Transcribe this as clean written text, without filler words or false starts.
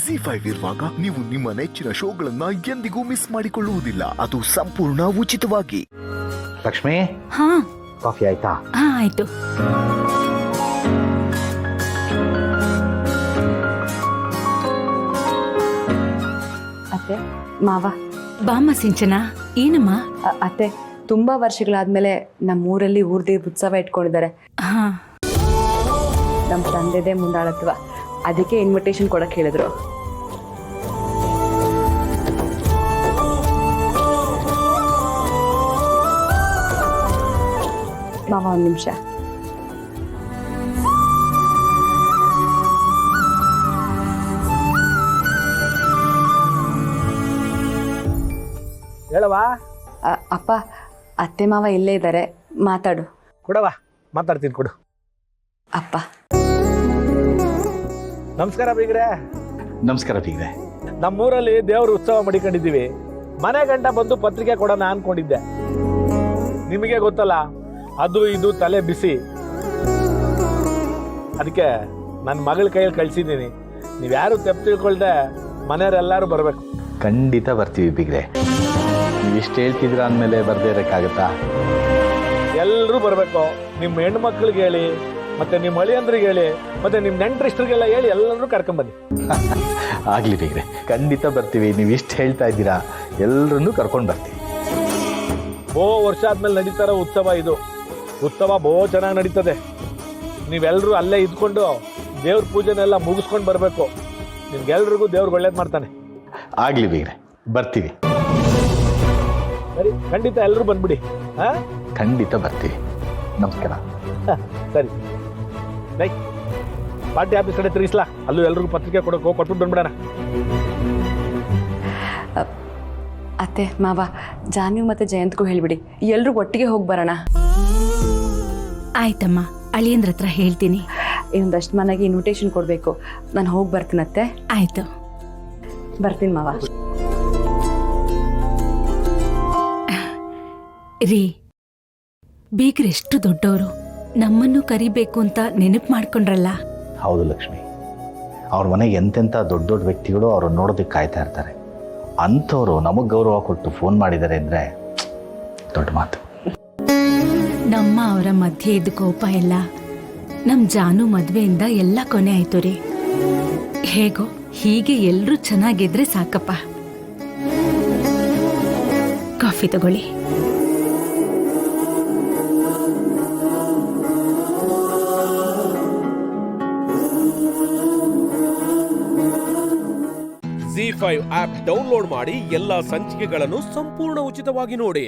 ZEE5 ಇರುವಾಗ ನೀವು ನಿಮ್ಮ ನೆಚ್ಚಿನ ಶೋಗಳನ್ನ ಎಂದಿಗೂ ಮಿಸ್ ಮಾಡಿಕೊಳ್ಳುವುದಿಲ್ಲ. ಅದು ಸಂಪೂರ್ಣ ಉಚಿತವಾಗಿ. ಲಕ್ಷ್ಮಿ, ಹಾ ಕಾಫಿ ಆಯ್ತಾ? ಹಾ ಆಯ್ತು. ಅತ್ತೆ, ಮಾವ. ಬಾಮ್ಮ ಸಿಂಚನ. ಏನಮ್ಮ? ಅತ್ತೆ, ತುಂಬಾ ವರ್ಷಗಳಾದ್ಮೇಲೆ ನಮ್ಮೂರಲ್ಲಿ ಊರ್ದೇ ಉತ್ಸವ ಇಟ್ಕೊಂಡಿದ್ದಾರೆ. ಹಾ, ನಮ್ಮ ತಂದೆದೇ ಮುಂದಾಳತ್ವ, ಅದಕ್ಕೆ ಇನ್ವಿಟೇಷನ್ ಕೊಡಕ್ ಹೇಳಿದ್ರು. ಮಾವ, ಒಂದು ನಿಮಿಷ. ಹೇಳವಾ? ಅಪ್ಪ, ಅತ್ತೆ ಮಾವ ಇಲ್ಲೇ ಇದ್ದಾರೆ, ಮಾತಾಡು. ಕೊಡವಾ, ಮಾತಾಡ್ತೀನಿ, ಕೊಡು. ಅಪ್ಪ, ನಮಸ್ಕಾರ ಬೀಗ್ರೆ. ನಮಸ್ಕಾರ ಬೀಗ್ರೆ. ನಮ್ಮೂರಲ್ಲಿ ದೇವ್ರ ಉತ್ಸವ ಮಾಡಿಕೊಂಡಿದ್ದೀವಿ. ಮನೆ ಗಂಟ ಬಂದು ಪತ್ರಿಕೆ ಕೊಡೋಣ ಅನ್ಕೊಂಡಿದ್ದೆ. ನಿಮಗೆ ಗೊತ್ತಲ್ಲ, ಅದು ಇದು ತಲೆ ಬಿಸಿ. ಅದಕ್ಕೆ ನನ್ನ ಮಗಳ ಕೈಯಲ್ಲಿ ಕಳ್ಸಿದ್ದೀನಿ. ನೀವ್ಯಾರು ತೆಪ್ಪು ತಿಳ್ಕೊಳ್ದೆ ಮನೆಯವರೆಲ್ಲರೂ ಬರಬೇಕು. ಖಂಡಿತ ಬರ್ತೀವಿ ಬೀಗ್ರೆ. ನೀವಿಷ್ಟು ಹೇಳ್ತಿದ್ರ ಅಂದಮೇಲೆ ಬರ್ದೇ ಇರೋಕ್ಕಾಗತ್ತಾ? ಎಲ್ಲರೂ ಬರಬೇಕು. ನಿಮ್ಮ ಹೆಣ್ಣು ಮಕ್ಕಳಿಗೆ ಹೇಳಿ, ಮತ್ತೆ ನಿಮ್ಮ ಅಳಿಯಂದ್ರಿಗೆ ಹೇಳಿ, ಮತ್ತೆ ನಿಮ್ಮ ನೆಂಟರಿಷ್ಟರಿಗೆಲ್ಲ ಹೇಳಿ ಎಲ್ಲರೂ ಕರ್ಕೊಂಬನ್ನಿ. ಆಗ್ಲಿ ಬೀಗ್ರೆ, ಖಂಡಿತ ಬರ್ತೀವಿ. ನೀವು ಇಷ್ಟು ಹೇಳ್ತಾ ಇದ್ದೀರಾ, ಎಲ್ಲರನ್ನೂ ಕರ್ಕೊಂಡು ಬರ್ತೀವಿ. ವರ್ಷ ಆದ್ಮೇಲೆ ನಡೀತಾರ ಉತ್ಸವ ಇದು. ಉತ್ಸವ ಚೆನ್ನಾಗಿ ನಡೀತದೆ. ನೀವೆಲ್ಲರೂ ಅಲ್ಲೇ ಇದ್ಕೊಂಡು ದೇವ್ರ ಪೂಜೆನೆಲ್ಲ ಮುಗಿಸ್ಕೊಂಡು ಬರಬೇಕು. ನಿಮ್ಗೆಲ್ರಿಗೂ ದೇವ್ರಿಗೆ ಒಳ್ಳೇದು ಮಾಡ್ತಾನೆ. ಆಗ್ಲಿ ಬೀಗ್ರೆ, ಬರ್ತೀವಿ. ಸರಿ, ಖಂಡಿತ ಎಲ್ಲರೂ ಬಂದ್ಬಿಡಿ. ಹಾ, ಖಂಡಿತ ಬರ್ತೀವಿ. ನಮಸ್ಕಾರ. ಸರಿ, ನೈ ಪಾರ್ಟಿ ಆಫೀಸ್ ಕಡೆ ತಿರುಗಿಸ್ಲಾ, ಅಲ್ಲೂ ಎಲ್ರಿಗೂ ಪತ್ರಿಕೆ ಕೊಡೋಕೆ ಕೊಟ್ಬಿಟ್ಟು ಬಂದ್ಬಿಡೋಣ. ಅತ್ತೆ ಮಾವ, ಜಾನ್ವಿ ಮತ್ತೆ ಜಯಂತ್ಗೂ ಹೇಳ್ಬಿಡಿ, ಎಲ್ರೂ ಒಟ್ಟಿಗೆ ಹೋಗಿ ಬರೋಣ. ಆಯ್ತಮ್ಮ, ಅಳಿಯಂದ್ರ ಹತ್ರ ಹೇಳ್ತೀನಿ. ಇನ್ನೊಂದಷ್ಟು ಮನೆಗೆ ಇನ್ವಿಟೇಷನ್ ಕೊಡಬೇಕು. ನಾನು ಹೋಗಿ ಬರ್ತೀನತ್ತೆ. ಆಯ್ತು, ಬರ್ತೀನಿ ಮಾವ. ರೀ, ಬೀಗ್ರೆ ಎಷ್ಟು ದೊಡ್ಡವರು, ನಮ್ಮನ್ನು ಕರಿಬೇಕು ಅಂತ ನೆನಪು ಮಾಡ್ಕೊಂಡ್ರಲ್ಲ. ಹೌದು ಲಕ್ಷ್ಮಿ, ಅವ್ರ ಮನೆಗೆ ಎಂತೆಂಥ ದೊಡ್ಡ ದೊಡ್ಡ ವ್ಯಕ್ತಿಗಳು ಅವ್ರನ್ನ ನೋಡೋದಕ್ಕೆ ಕಾಯ್ತಾ ಇರ್ತಾರೆ. ಅಂಥವ್ರು ನಮಗೆ ಗೌರವ ಕೊಟ್ಟು ಫೋನ್ ಮಾಡಿದ್ದಾರೆ ಅಂದರೆ ದೊಡ್ಡ ಮಾತು. ನಮ್ಮ ಅವರ ಮಧ್ಯೆ ಇದ್ದ ಕೋಪ ಎಲ್ಲ ನಮ್ಮ ಜಾನು ಮದ್ವೆಯಿಂದ ಎಲ್ಲ ಕೊನೆ ಆಯ್ತು ರೀ. ಹೇಗೋ ಹೀಗೆ ಎಲ್ಲರೂ ಚೆನ್ನಾಗಿದ್ರೆ ಸಾಕಪ್ಪ. ಕಾಫಿ ತಗೊಳ್ಳಿ. ZEE5 ಆಪ್ ಡೌನ್ಲೋಡ್ ಮಾಡಿ ಎಲ್ಲಾ ಸಂಚಿಕೆಗಳನ್ನು ಸಂಪೂರ್ಣ ಉಚಿತವಾಗಿ ನೋಡಿ.